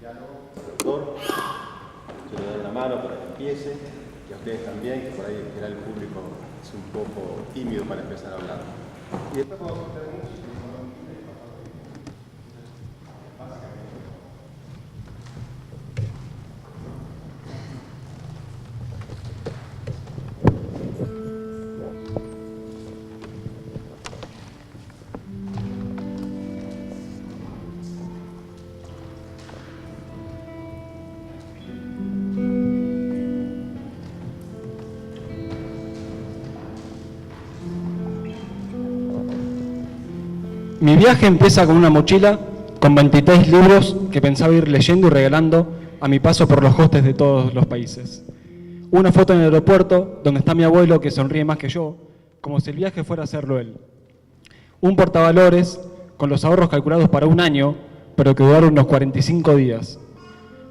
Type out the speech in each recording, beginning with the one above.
Doctor, yo le doy una mano para que empiece, y a ustedes también, que por ahí en general el público es un poco tímido para empezar a hablar. Y después vamos a hacer música. Mi viaje empieza con una mochila con 23 libros que pensaba ir leyendo y regalando a mi paso por los hostes de todos los países. Una foto en el aeropuerto donde está mi abuelo que sonríe más que yo, como si el viaje fuera a hacerlo él. Un portavalores con los ahorros calculados para un año, pero que duraron unos 45 días.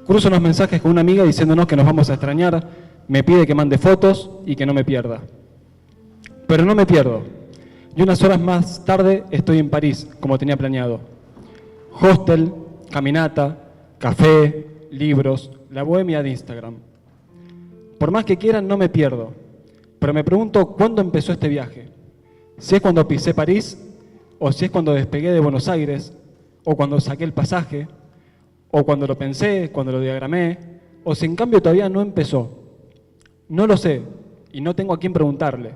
Cruzo unos mensajes con una amiga diciéndonos que nos vamos a extrañar, me pide que mande fotos y que no me pierda. Pero no me pierdo. Y unas horas más tarde estoy en París, como tenía planeado. Hostel, caminata, café, libros, la bohemia de Instagram. Por más que quieran, no me pierdo. Pero me pregunto cuándo empezó este viaje. Si es cuando pisé París, o si es cuando despegué de Buenos Aires, o cuando saqué el pasaje, o cuando lo pensé, cuando lo diagramé, o si en cambio todavía no empezó. No lo sé, y no tengo a quién preguntarle.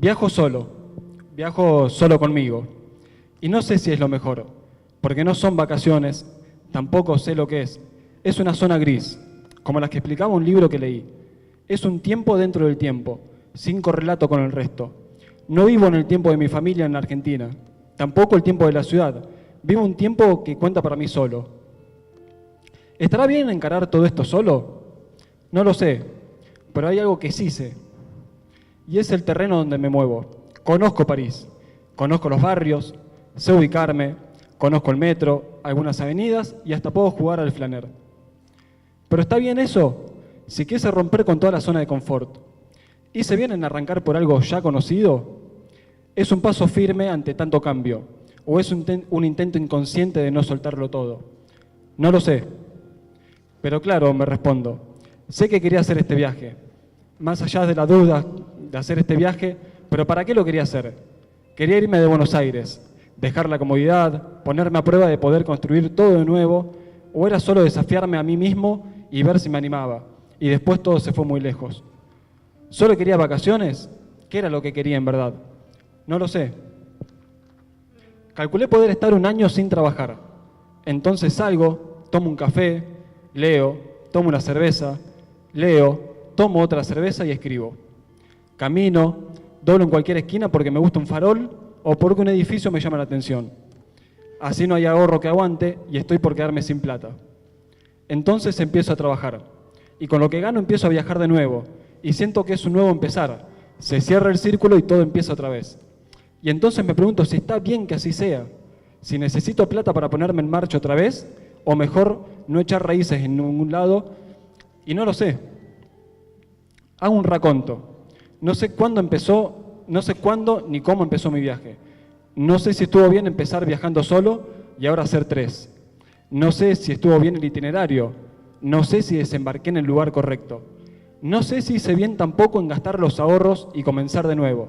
Viajo solo conmigo, y no sé si es lo mejor, porque no son vacaciones, tampoco sé lo que es. Es una zona gris, como las que explicaba un libro que leí. Es un tiempo dentro del tiempo, sin correlato con el resto. No vivo en el tiempo de mi familia en la Argentina, tampoco el tiempo de la ciudad. Vivo un tiempo que cuenta para mí solo. ¿Estará bien encarar todo esto solo? No lo sé, pero hay algo que sí sé. Y es el terreno donde me muevo. Conozco París, conozco los barrios, sé ubicarme, conozco el metro, algunas avenidas y hasta puedo jugar al flaner. Pero ¿está bien eso? Si quise romper con toda la zona de confort. ¿Hice bien en arrancar por algo ya conocido? ¿Es un paso firme ante tanto cambio? ¿O es un intento inconsciente de no soltarlo todo? No lo sé. Pero claro, me respondo, sé que quería hacer este viaje. Más allá de la duda de hacer este viaje, pero ¿para qué lo quería hacer? Quería irme de Buenos Aires, dejar la comodidad, ponerme a prueba de poder construir todo de nuevo, o era solo desafiarme a mí mismo y ver si me animaba, y después todo se fue muy lejos. ¿Solo quería vacaciones? ¿Qué era lo que quería en verdad? No lo sé. Calculé poder estar un año sin trabajar. Entonces salgo, tomo un café, leo, tomo una cerveza, leo, tomo otra cerveza y escribo. Camino, doblo en cualquier esquina porque me gusta un farol o porque un edificio me llama la atención. Así no hay ahorro que aguante y estoy por quedarme sin plata. Entonces empiezo a trabajar y con lo que gano empiezo a viajar de nuevo y siento que es un nuevo empezar. Se cierra el círculo y todo empieza otra vez. Y entonces me pregunto si está bien que así sea, si necesito plata para ponerme en marcha otra vez o mejor no echar raíces en ningún lado y no lo sé. Hago un raconto. No sé cuándo ni cómo empezó mi viaje. No sé si estuvo bien empezar viajando solo y ahora hacer 3. No sé si estuvo bien el itinerario. No sé si desembarqué en el lugar correcto. No sé si hice bien tampoco en gastar los ahorros y comenzar de nuevo.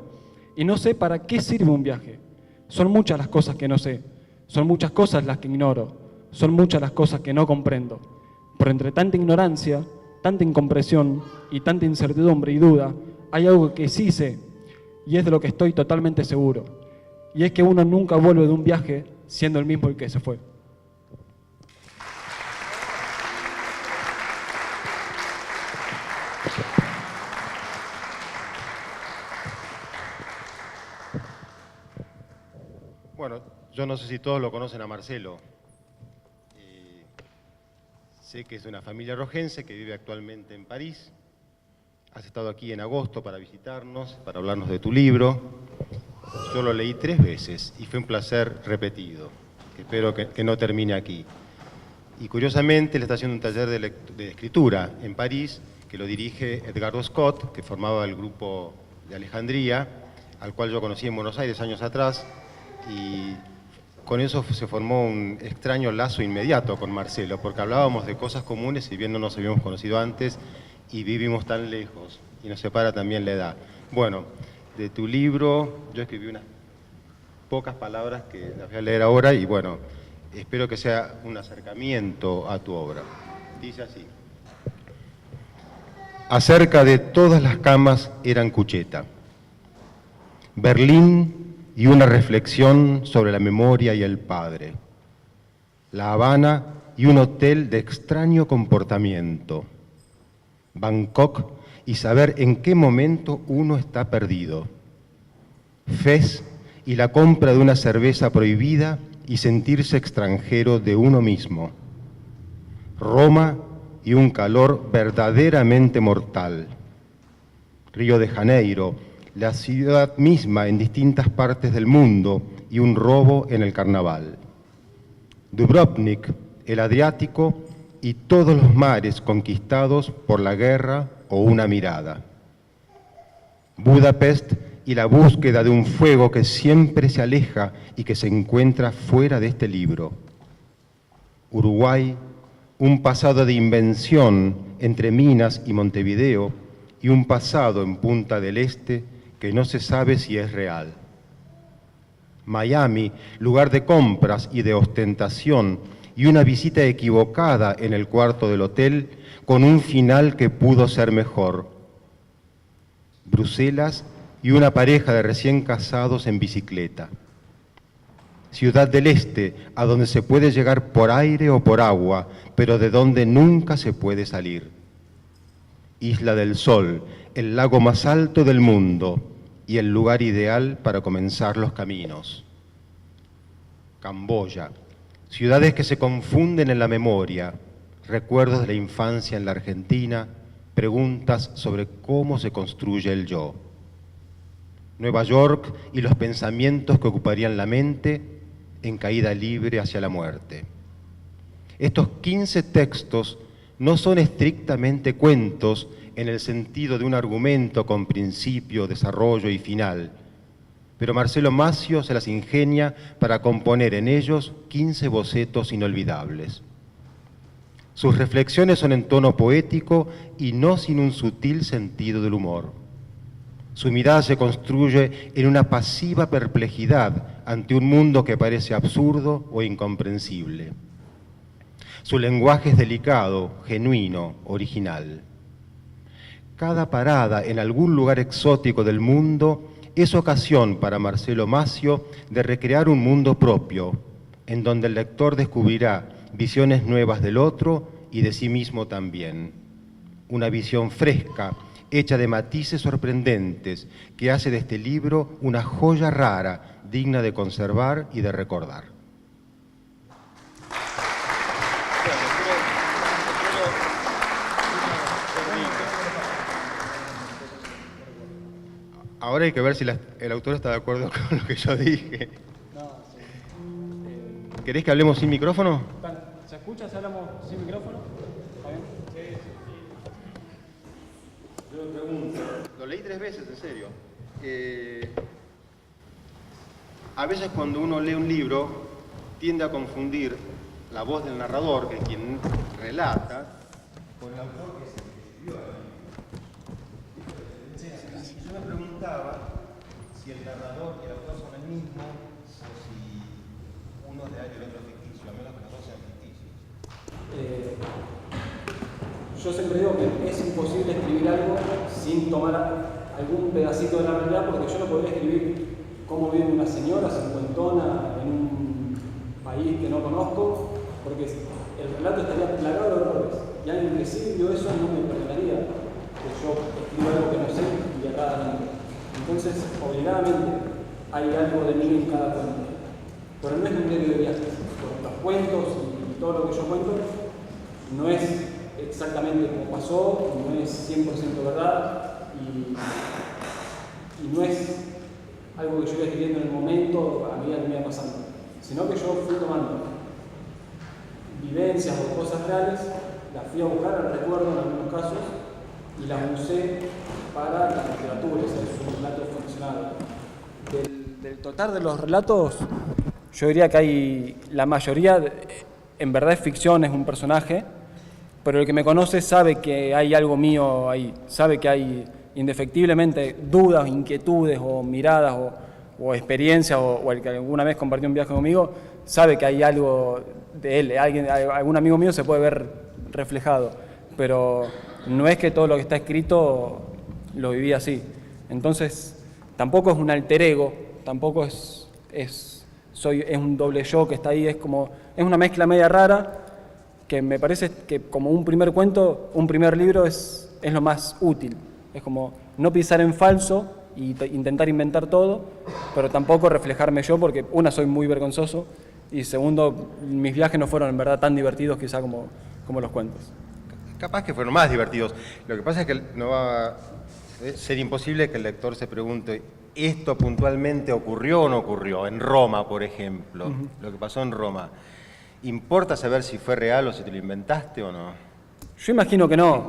Y no sé para qué sirve un viaje. Son muchas las cosas que no sé. Son muchas cosas las que ignoro. Son muchas las cosas que no comprendo. Pero entre tanta ignorancia, tanta incomprensión y tanta incertidumbre y duda, hay algo que sí sé, y es de lo que estoy totalmente seguro, y es que uno nunca vuelve de un viaje siendo el mismo el que se fue. Bueno, yo no sé si todos lo conocen a Marcelo. Sé que es de una familia rojense que vive actualmente en París. Has estado aquí en agosto para visitarnos, para hablarnos de tu libro. Yo lo leí 3 veces y fue un placer repetido. Espero que no termine aquí. Y curiosamente le está haciendo un taller de escritura en París que lo dirige Edgardo Scott, que formaba el grupo de Alejandría, al cual yo conocí en Buenos Aires años atrás, y con eso se formó un extraño lazo inmediato con Marcelo, porque hablábamos de cosas comunes, si bien no nos habíamos conocido antes y vivimos tan lejos, y nos separa también la edad. Bueno, de tu libro, yo escribí unas pocas palabras que las voy a leer ahora y bueno, espero que sea un acercamiento a tu obra. Dice así: acerca de todas las camas eran Cucheta, Berlín y una reflexión sobre la memoria y el padre, La Habana y un hotel de extraño comportamiento, Bangkok y saber en qué momento uno está perdido, Fez y la compra de una cerveza prohibida y sentirse extranjero de uno mismo, Roma y un calor verdaderamente mortal, Río de Janeiro, la ciudad misma en distintas partes del mundo y un robo en el carnaval, Dubrovnik, el Adriático y todos los mares conquistados por la guerra o una mirada, Budapest y la búsqueda de un fuego que siempre se aleja y que se encuentra fuera de este libro, Uruguay, un pasado de invención entre Minas y Montevideo y un pasado en Punta del Este que no se sabe si es real. Miami, lugar de compras y de ostentación y una visita equivocada en el cuarto del hotel con un final que pudo ser mejor. Bruselas y una pareja de recién casados en bicicleta. Ciudad del Este, a donde se puede llegar por aire o por agua, pero de donde nunca se puede salir. Isla del Sol, el lago más alto del mundo y el lugar ideal para comenzar los caminos. Camboya, ciudades que se confunden en la memoria, recuerdos de la infancia en la Argentina, preguntas sobre cómo se construye el yo. Nueva York y los pensamientos que ocuparían la mente en caída libre hacia la muerte. Estos 15 textos no son estrictamente cuentos en el sentido de un argumento con principio, desarrollo y final, pero Marcelo Mazzio se las ingenia para componer en ellos 15 bocetos inolvidables. Sus reflexiones son en tono poético y no sin un sutil sentido del humor. Su mirada se construye en una pasiva perplejidad ante un mundo que parece absurdo o incomprensible. Su lenguaje es delicado, genuino, original. Cada parada en algún lugar exótico del mundo es ocasión para Marcelo Mazzio de recrear un mundo propio, en donde el lector descubrirá visiones nuevas del otro y de sí mismo también. Una visión fresca, hecha de matices sorprendentes, que hace de este libro una joya rara, digna de conservar y de recordar. Ahora hay que ver si el autor está de acuerdo con lo que yo dije. ¿Querés que hablemos sin micrófono? ¿Se escucha si hablamos sin micrófono? ¿Está bien? Sí. Yo me pregunto, lo leí 3 veces, en serio. A veces cuando uno lee un libro, tiende a confundir la voz del narrador, que es quien relata, con el autor, que es el que escribió. Yo me preguntaba si el narrador y el autor son el mismo, o si uno es real y el otro es ficticio, a menos que los dos sean ficticios. Yo siempre digo que es imposible escribir algo sin tomar algún pedacito de la realidad, porque yo no podría escribir cómo vive una señora cincuentona en un país que no conozco, porque el relato estaría plagado de errores. Y alguien que sí vio eso no me perdonaría que yo escriba algo que no sé y erradamente. Entonces, obligadamente, hay algo de mí en cada cuento. Pero no es un diario de viajes. Los cuentos y todo lo que yo cuento no es exactamente como pasó, no es 100% verdad y no es algo que yo iba escribiendo en el momento a medida que me iba pasando, sino que yo fui tomando vivencias o cosas reales, las fui a buscar al recuerdo en algunos casos y las usé para la literatura, es un relato ficcional. Del total de los relatos, Yo diría que la mayoría, en verdad es ficción, es un personaje, pero el que me conoce sabe que hay algo mío ahí, sabe que hay indefectiblemente dudas, inquietudes o miradas o experiencias, o el que alguna vez compartió un viaje conmigo, sabe que hay algo de él, algún amigo mío se puede ver reflejado, pero no es que todo lo que está escrito lo viví así. Entonces, tampoco es un alter ego, tampoco es un doble yo que está ahí, es una mezcla media rara, que me parece que como un primer cuento, un primer libro es lo más útil. Es como no pisar en falso y intentar inventar todo, pero tampoco reflejarme yo, porque una, soy muy vergonzoso, y segundo, mis viajes no fueron en verdad tan divertidos quizá como los cuentos. Capaz que fueron más divertidos. Lo que pasa es que no va a ser imposible que el lector se pregunte, ¿esto puntualmente ocurrió o no ocurrió? En Roma, por ejemplo, lo que pasó en Roma. ¿Importa saber si fue real o si te lo inventaste o no? Yo imagino que no.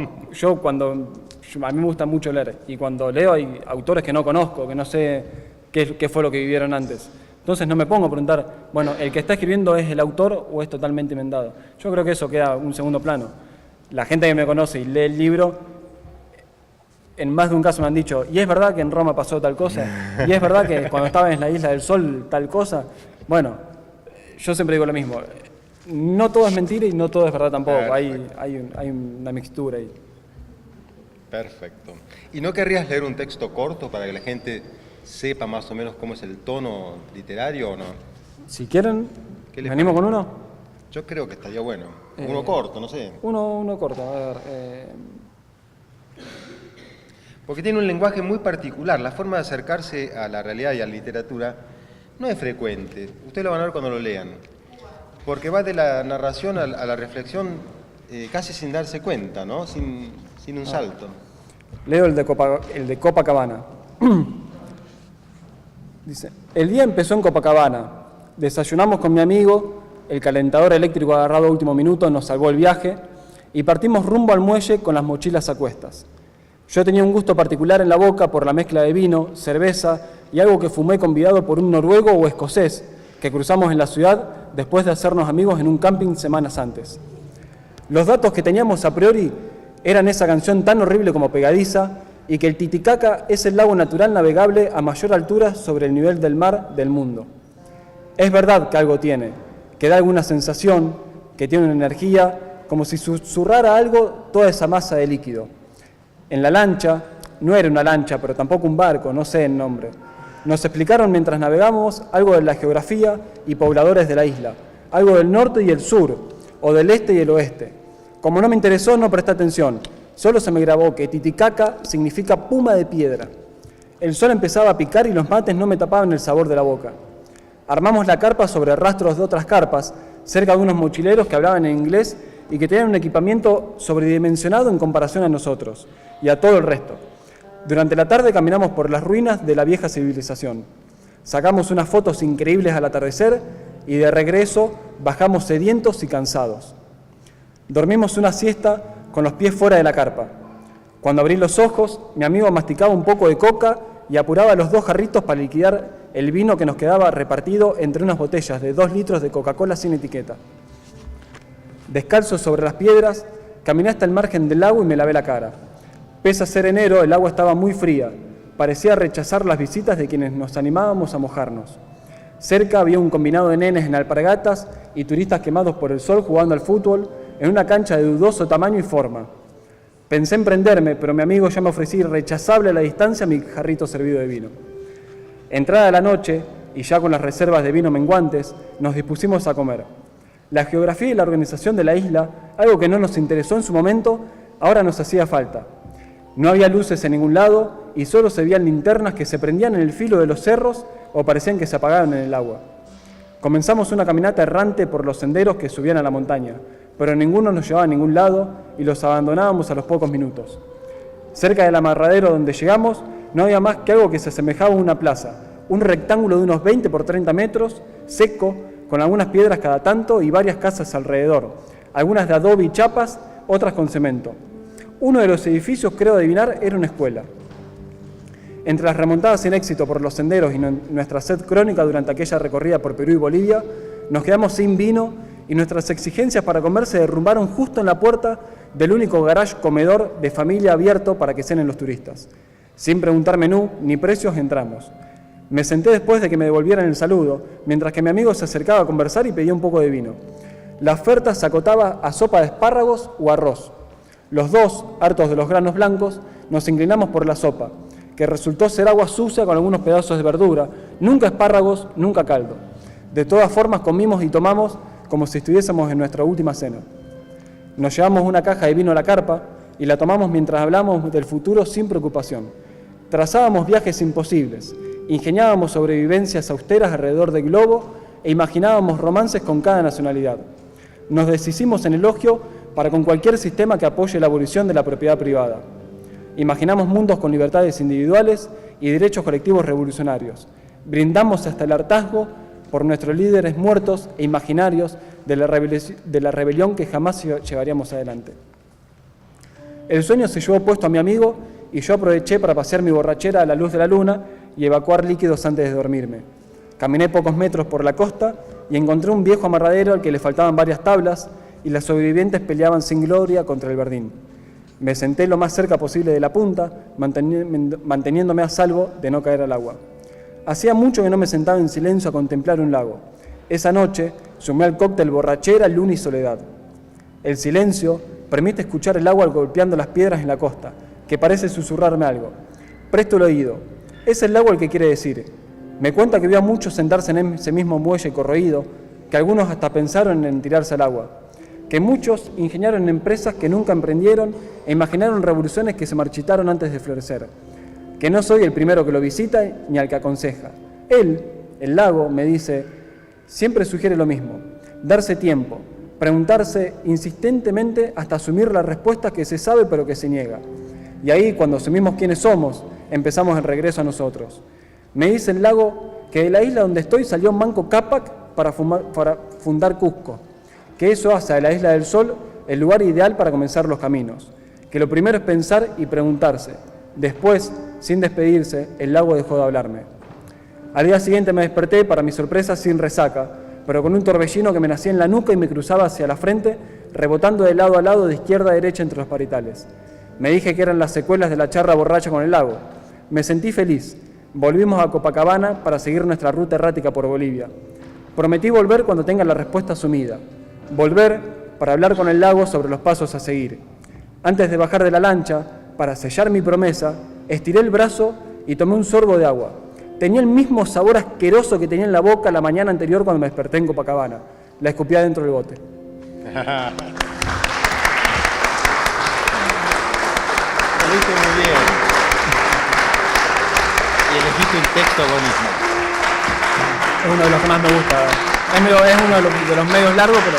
A mí me gusta mucho leer, y cuando leo hay autores que no conozco, que no sé qué fue lo que vivieron antes. Entonces no me pongo a preguntar, bueno, ¿el que está escribiendo es el autor o es totalmente inventado? Yo creo que eso queda un segundo plano. La gente que me conoce y lee el libro, en más de un caso me han dicho, ¿y es verdad que en Roma pasó tal cosa? ¿Y es verdad que cuando estaba en la Isla del Sol tal cosa? Bueno, yo siempre digo lo mismo. No todo es mentira y no todo es verdad tampoco. Hay una mixtura ahí. Perfecto. ¿Y no querrías leer un texto corto para que la gente sepa más o menos cómo es el tono literario o no? Si quieren, ¿me animo con uno? Yo creo que estaría bueno. Uno corto, no sé. Uno corto, a ver. Porque tiene un lenguaje muy particular. La forma de acercarse a la realidad y a la literatura no es frecuente. Ustedes lo van a ver cuando lo lean. Porque va de la narración a la reflexión casi sin darse cuenta, ¿no? Sin un salto. Leo el de Copacabana. Dice, el día empezó en Copacabana. Desayunamos con mi amigo, el calentador eléctrico agarrado a último minuto nos salvó el viaje y partimos rumbo al muelle con las mochilas a cuestas. Yo tenía un gusto particular en la boca por la mezcla de vino, cerveza y algo que fumé convidado por un noruego o escocés que cruzamos en la ciudad después de hacernos amigos en un camping semanas antes. Los datos que teníamos a priori eran esa canción tan horrible como pegadiza y que el Titicaca es el lago natural navegable a mayor altura sobre el nivel del mar del mundo. Es verdad que algo tiene, que da alguna sensación, que tiene una energía, como si susurrara algo toda esa masa de líquido. En la lancha, no era una lancha, pero tampoco un barco, no sé el nombre. Nos explicaron mientras navegamos algo de la geografía y pobladores de la isla, algo del norte y el sur, o del este y el oeste. Como no me interesó, no presté atención. Solo se me grabó que Titicaca significa puma de piedra. El sol empezaba a picar y los mates no me tapaban el sabor de la boca. Armamos la carpa sobre rastros de otras carpas, cerca de unos mochileros que hablaban en inglés y que tenían un equipamiento sobredimensionado en comparación a nosotros y a todo el resto. Durante la tarde caminamos por las ruinas de la vieja civilización. Sacamos unas fotos increíbles al atardecer y de regreso bajamos sedientos y cansados. Dormimos una siesta con los pies fuera de la carpa. Cuando abrí los ojos, mi amigo masticaba un poco de coca y apuraba los 2 jarritos para liquidar el vino que nos quedaba repartido entre unas botellas de 2 litros de Coca-Cola sin etiqueta. Descalzo sobre las piedras, caminé hasta el margen del lago y me lavé la cara. Pese a ser enero, el agua estaba muy fría. Parecía rechazar las visitas de quienes nos animábamos a mojarnos. Cerca había un combinado de nenes en alpargatas y turistas quemados por el sol jugando al fútbol en una cancha de dudoso tamaño y forma. Pensé en prenderme, pero mi amigo ya me ofrecía irrechazable a la distancia mi jarrito servido de vino. Entrada la noche, y ya con las reservas de vino menguantes, nos dispusimos a comer. La geografía y la organización de la isla, algo que no nos interesó en su momento, ahora nos hacía falta. No había luces en ningún lado y solo se veían linternas que se prendían en el filo de los cerros o parecían que se apagaban en el agua. Comenzamos una caminata errante por los senderos que subían a la montaña, pero ninguno nos llevaba a ningún lado y los abandonábamos a los pocos minutos. Cerca del amarradero donde llegamos no había más que algo que se asemejaba a una plaza, un rectángulo de unos 20 por 30 metros, seco, con algunas piedras cada tanto y varias casas alrededor, algunas de adobe y chapas, otras con cemento. Uno de los edificios, creo adivinar, era una escuela. Entre las remontadas sin éxito por los senderos y nuestra sed crónica durante aquella recorrida por Perú y Bolivia, nos quedamos sin vino y nuestras exigencias para comer se derrumbaron justo en la puerta del único garage comedor de familia abierto para que cenen los turistas. Sin preguntar menú ni precios entramos. Me senté después de que me devolvieran el saludo, mientras que mi amigo se acercaba a conversar y pedía un poco de vino. La oferta se acotaba a sopa de espárragos o arroz. Los dos, hartos de los granos blancos, nos inclinamos por la sopa, que resultó ser agua sucia con algunos pedazos de verdura, nunca espárragos, nunca caldo. De todas formas comimos y tomamos como si estuviésemos en nuestra última cena. Nos llevamos una caja de vino a la carpa y la tomamos mientras hablamos del futuro sin preocupación. Trazábamos viajes imposibles, ingeniábamos sobrevivencias austeras alrededor del globo e imaginábamos romances con cada nacionalidad. Nos deshicimos en elogio para con cualquier sistema que apoye la abolición de la propiedad privada. Imaginamos mundos con libertades individuales y derechos colectivos revolucionarios. Brindamos hasta el hartazgo por nuestros líderes muertos e imaginarios de la rebelión que jamás llevaríamos adelante. El sueño se llevó puesto a mi amigo y yo aproveché para pasear mi borrachera a la luz de la luna y evacuar líquidos antes de dormirme. Caminé pocos metros por la costa y encontré un viejo amarradero al que le faltaban varias tablas y las sobrevivientes peleaban sin gloria contra el verdín. Me senté lo más cerca posible de la punta, manteniéndome a salvo de no caer al agua. Hacía mucho que no me sentaba en silencio a contemplar un lago. Esa noche sumé al cóctel borrachera, luna y soledad. El silencio permite escuchar el agua golpeando las piedras en la costa, que parece susurrarme algo. Presto el oído. Es el lago el que quiere decir. Me cuenta que vio a muchos sentarse en ese mismo muelle corroído, que algunos hasta pensaron en tirarse al agua, que muchos ingeniaron empresas que nunca emprendieron e imaginaron revoluciones que se marchitaron antes de florecer, que no soy el primero que lo visita ni al que aconseja. Él, el lago, me dice, siempre sugiere lo mismo, darse tiempo, preguntarse insistentemente hasta asumir la respuesta que se sabe pero que se niega. Y ahí, cuando asumimos quiénes somos, empezamos el regreso a nosotros. Me dice el lago que de la isla donde estoy salió Manco Cápac para fundar Cusco, que eso hace de la Isla del Sol el lugar ideal para comenzar los caminos, que lo primero es pensar y preguntarse. Después, sin despedirse, el lago dejó de hablarme. Al día siguiente me desperté, para mi sorpresa, sin resaca, pero con un torbellino que me nacía en la nuca y me cruzaba hacia la frente, rebotando de lado a lado, de izquierda a derecha entre los parietales. Me dije que eran las secuelas de la charla borracha con el lago. Me sentí feliz. Volvimos a Copacabana para seguir nuestra ruta errática por Bolivia. Prometí volver cuando tenga la respuesta asumida. Volver para hablar con el lago sobre los pasos a seguir. Antes de bajar de la lancha, para sellar mi promesa, estiré el brazo y tomé un sorbo de agua. Tenía el mismo sabor asqueroso que tenía en la boca la mañana anterior cuando me desperté en Copacabana. La escupí adentro del bote. Lo viste muy bien. Y elegiste un texto buenísimo. Es uno de los que más me gusta. Es uno de los medios largos, pero...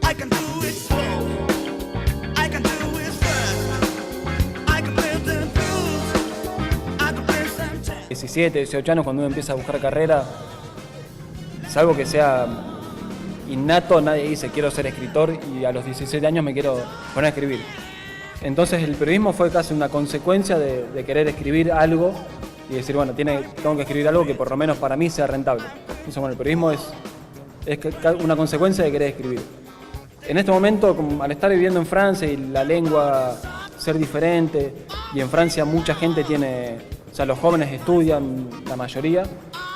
I can do it slow. I can do it fast. I can build the blues. I can play some jazz. 17, 18 años, cuando uno empieza a buscar carrera, salvo que sea innato, nadie dice quiero ser escritor y a los 17 años me quiero poner a escribir. Entonces el periodismo fue casi una consecuencia de querer escribir algo y decir, bueno, tengo que escribir algo que por lo menos para mí sea rentable. Entonces, bueno, el periodismo es una consecuencia de querer escribir. En este momento, al estar viviendo en Francia y la lengua ser diferente, y en Francia mucha gente los jóvenes estudian, la mayoría,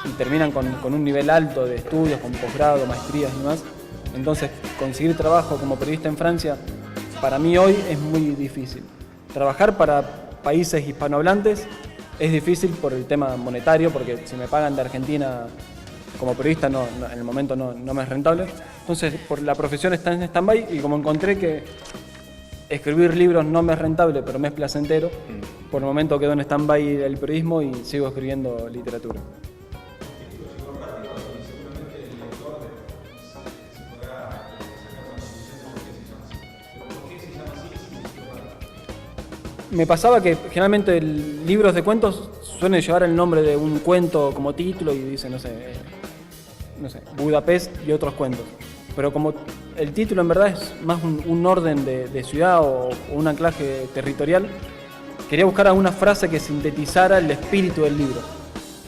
y terminan con un nivel alto de estudios, con posgrado, maestrías y demás. Entonces, conseguir trabajo como periodista en Francia, para mí hoy es muy difícil. Trabajar para países hispanohablantes es difícil por el tema monetario, porque si me pagan de Argentina como periodista en el momento no me es rentable. Entonces, la profesión está en stand-by y como encontré que escribir libros no me es rentable, pero me es placentero. Por el momento quedó en stand-by el periodismo y sigo escribiendo literatura. Me pasaba que generalmente libros de cuentos suelen llevar el nombre de un cuento como título y dicen, no sé, Budapest y otros cuentos. Pero como el título en verdad es más un orden de ciudad o un anclaje territorial, quería buscar alguna frase que sintetizara el espíritu del libro.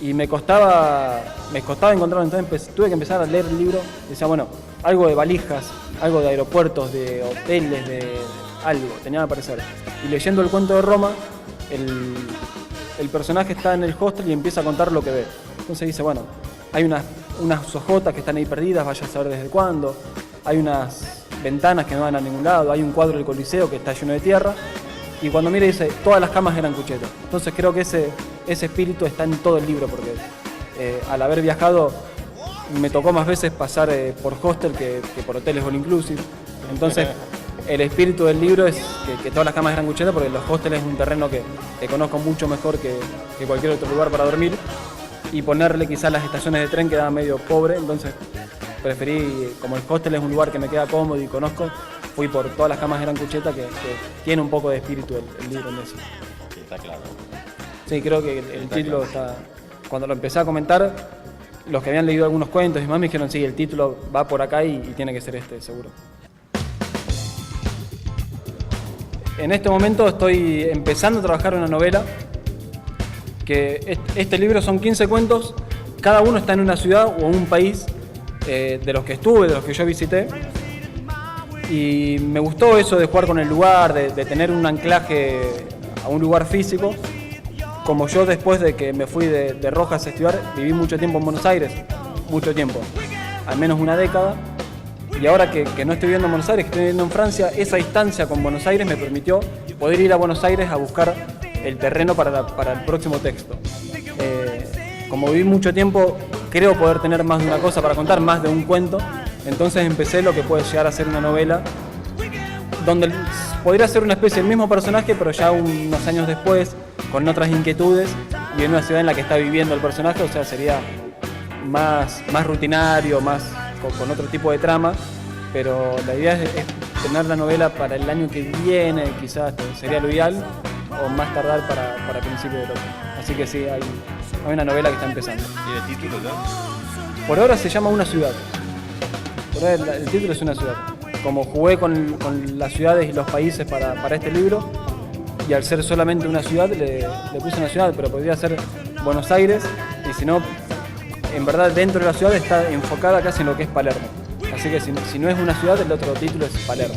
Y me costaba encontrarlo, entonces tuve que empezar a leer el libro y decía, bueno, algo de valijas, algo de aeropuertos, de hoteles, de algo, tenía que aparecer. Y leyendo el cuento de Roma, el personaje está en el hostel y empieza a contar lo que ve. Entonces dice, bueno, hay unas hojotas que están ahí perdidas, vaya a saber desde cuándo. Hay unas ventanas que no van a ningún lado, hay un cuadro del Coliseo que está lleno de tierra. Y cuando mira dice, todas las camas eran cuchetas. Entonces creo que ese espíritu está en todo el libro, porque al haber viajado me tocó más veces pasar por hostel que por hoteles all inclusive. Entonces el espíritu del libro es que todas las camas eran cuchetas, porque los hostels es un terreno que conozco mucho mejor que cualquier otro lugar para dormir. Y ponerle quizás las estaciones de tren quedaba medio pobre, entonces preferí, como el hostel es un lugar que me queda cómodo y conozco, fui por todas las camas eran cuchetas, que tiene un poco de espíritu el libro en eso. Sí, está claro. Sí, creo que el título está... Cuando lo empecé a comentar, los que habían leído algunos cuentos y más me dijeron, sí, el título va por acá y tiene que ser este, seguro. En este momento estoy empezando a trabajar una novela, que este libro son 15 cuentos, cada uno está en una ciudad o un país de los que estuve, de los que yo visité. Y me gustó eso de jugar con el lugar, de tener un anclaje a un lugar físico. Como yo después de que me fui de Rojas a estudiar, viví mucho tiempo en Buenos Aires, mucho tiempo, al menos una década. Y ahora que no estoy viviendo en Buenos Aires, que estoy viviendo en Francia, esa distancia con Buenos Aires me permitió poder ir a Buenos Aires a buscar el terreno para el próximo texto. Como viví mucho tiempo, creo poder tener más de una cosa para contar, más de un cuento. Entonces empecé lo que puede llegar a ser una novela, donde podría ser una especie del mismo personaje, pero ya unos años después, con otras inquietudes, y en una ciudad en la que está viviendo el personaje, o sea, sería más rutinario, más con otro tipo de trama, pero la idea es tener la novela para el año que viene, quizás sería lo ideal, o más tardar para principios del otro. Así que sí, hay una novela que está empezando. ¿Y el título ya? Por ahora se llama Una ciudad. Por ahora el título es Una ciudad. Como jugué con las ciudades y los países para este libro, y al ser solamente una ciudad, le puse una ciudad, pero podría ser Buenos Aires, y si no, en verdad dentro de la ciudad está enfocada casi en lo que es Palermo. Así que si no es una ciudad, el otro título es Palermo.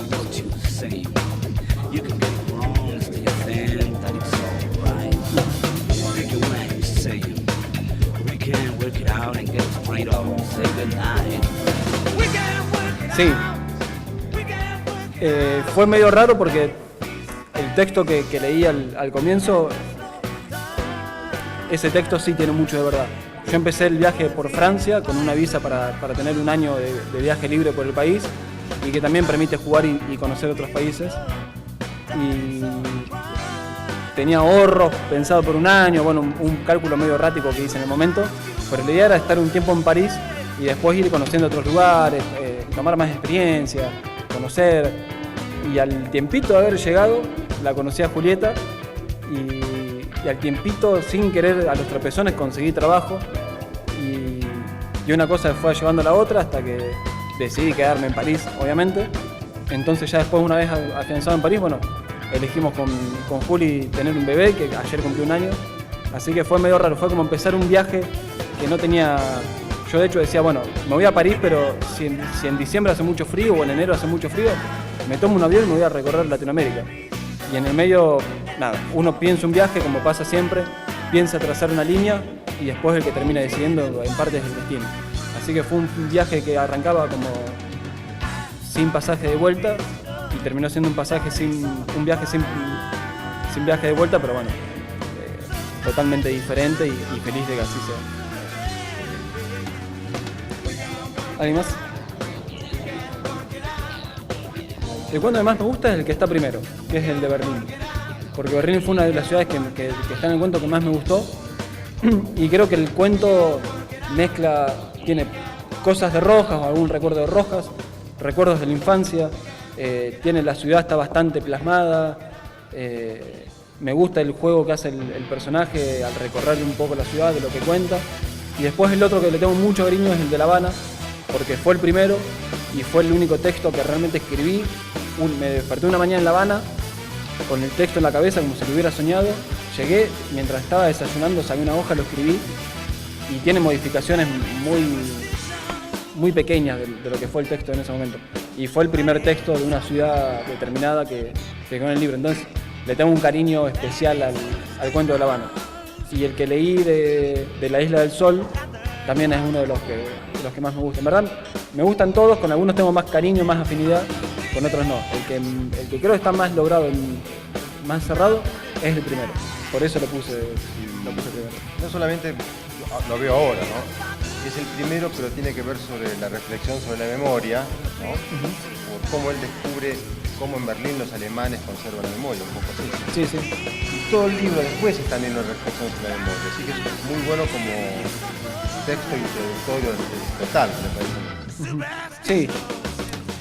Sí, fue medio raro porque el texto que leí al comienzo, ese texto sí tiene mucho de verdad. Yo empecé el viaje por Francia con una visa para tener un año de viaje libre por el país y que también permite jugar y conocer otros países. Y tenía ahorros pensado por un año, bueno, un cálculo medio errático que hice en el momento, pero la idea era estar un tiempo en París y después ir conociendo otros lugares, tomar más experiencia, conocer. Y al tiempito de haber llegado, la conocí a Julieta y al tiempito, sin querer, a los tropezones conseguí trabajo y una cosa fue llevando a la otra hasta que decidí quedarme en París, obviamente. Entonces ya después, una vez afianzado en París, bueno, elegimos con Juli tener un bebé que ayer cumplió un año, así que fue medio raro, fue como empezar un viaje que no tenía. Yo de hecho decía, bueno, me voy a París, pero si en diciembre hace mucho frío o en enero hace mucho frío, me tomo un avión y me voy a recorrer Latinoamérica. Y en el medio, nada, uno piensa un viaje como pasa siempre, piensa trazar una línea y después el que termina decidiendo en parte es el destino. Así que fue un viaje que arrancaba como sin pasaje de vuelta y terminó siendo un viaje sin viaje de vuelta, pero bueno, totalmente diferente y feliz de que así sea. ¿Alguien más? El cuento que más me gusta es el que está primero, que es el de Berlín. Porque Berlín fue una de las ciudades que está en el cuento que más me gustó. Y creo que el cuento tiene cosas de Rojas o algún recuerdo de Rojas, recuerdos de la infancia, tiene la ciudad, está bastante plasmada, me gusta el juego que hace el personaje al recorrer un poco la ciudad, de lo que cuenta. Y después el otro que le tengo mucho cariño es el de La Habana, porque fue el primero y fue el único texto que realmente escribí. Me desperté una mañana en La Habana con el texto en la cabeza como si lo hubiera soñado. Llegué, mientras estaba desayunando, saqué una hoja, lo escribí y tiene modificaciones muy pequeñas de lo que fue el texto en ese momento. Y fue el primer texto de una ciudad determinada que quedó en el libro. Entonces le tengo un cariño especial al cuento de La Habana. Y el que leí de La Isla del Sol también es uno de los que más me gusta. En verdad, me gustan todos, con algunos tengo más cariño, más afinidad, con otros no. El que creo que está más logrado, más cerrado, es el primero. Por eso lo puse primero. No solamente lo veo ahora, ¿no? Es el primero, pero tiene que ver sobre la reflexión sobre la memoria, ¿no? Por cómo él descubre cómo en Berlín los alemanes conservan la memoria, un poco así. Sí. Y todo el libro después está lleno de reflexión sobre la memoria, así que es muy bueno como texto introductorio total, me parece. Sí.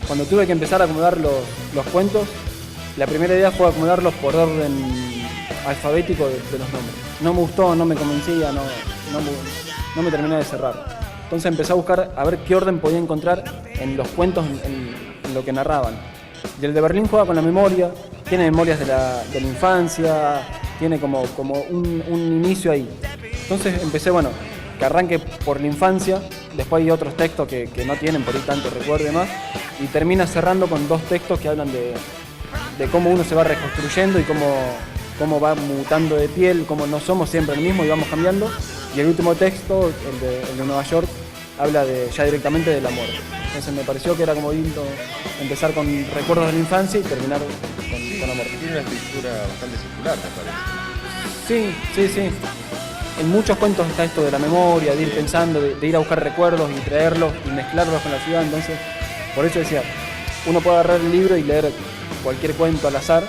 Cuando tuve que empezar a acomodar los cuentos, la primera idea fue acomodarlos por orden alfabético de los nombres. No me gustó, no me convencía, no me terminé de cerrar. Entonces empecé a buscar a ver qué orden podía encontrar en los cuentos, en lo que narraban. Y el de Berlín juega con la memoria, tiene memorias de la infancia, tiene como un inicio ahí. Entonces empecé, que arranque por la infancia, después hay otros textos que no tienen por ahí tanto recuerdo y demás, y termina cerrando con dos textos que hablan de cómo uno se va reconstruyendo y cómo va mutando de piel, cómo no somos siempre el mismo y vamos cambiando. Y el último texto, el de Nueva York, habla ya directamente del amor. Entonces me pareció que era como lindo empezar con recuerdos de la infancia y terminar con amor. Tiene una estructura bastante circular, me parece. Sí. En muchos cuentos está esto de la memoria, de ir pensando, de ir a buscar recuerdos y traerlos y mezclarlos con la ciudad. Entonces, por eso decía, uno puede agarrar el libro y leer cualquier cuento al azar,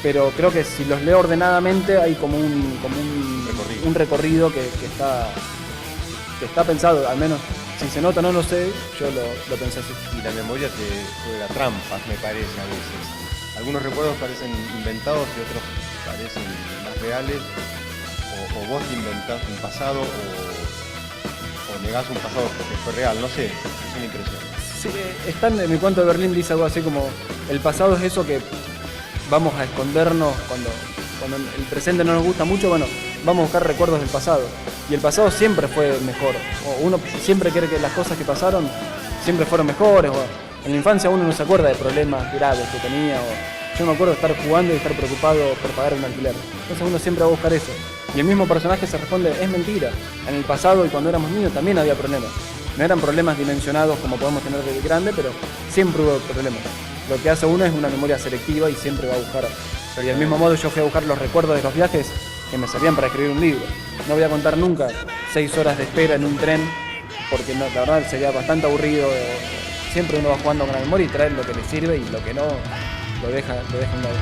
pero creo que si los leo ordenadamente hay como un recorrido que está pensado, al menos si se nota no lo sé, yo lo pensé así. Y la memoria te juega trampas, me parece a veces. Algunos recuerdos parecen inventados y otros parecen más reales, o vos te inventás un pasado o negás un pasado porque fue real, no sé, es una impresión. Sí, en mi cuento de Berlín dice algo así como, el pasado es eso que vamos a escondernos cuando el presente no nos gusta mucho, vamos a buscar recuerdos del pasado. Y el pasado siempre fue mejor. O uno siempre cree que las cosas que pasaron siempre fueron mejores. O en la infancia uno no se acuerda de problemas graves que tenía. Yo me acuerdo de estar jugando y estar preocupado por pagar un alquiler. Entonces uno siempre va a buscar eso. Y el mismo personaje se responde, es mentira. En el pasado y cuando éramos niños también había problemas. No eran problemas dimensionados como podemos tener de grande, pero siempre hubo problemas. Lo que hace uno es una memoria selectiva y siempre va a buscar. Y del mismo modo yo fui a buscar los recuerdos de los viajes que me servían para escribir un libro. No voy a contar nunca 6 horas de espera en un tren, porque la verdad sería bastante aburrido. Siempre uno va jugando con la memoria y trae lo que le sirve y lo que no lo deja a un lado.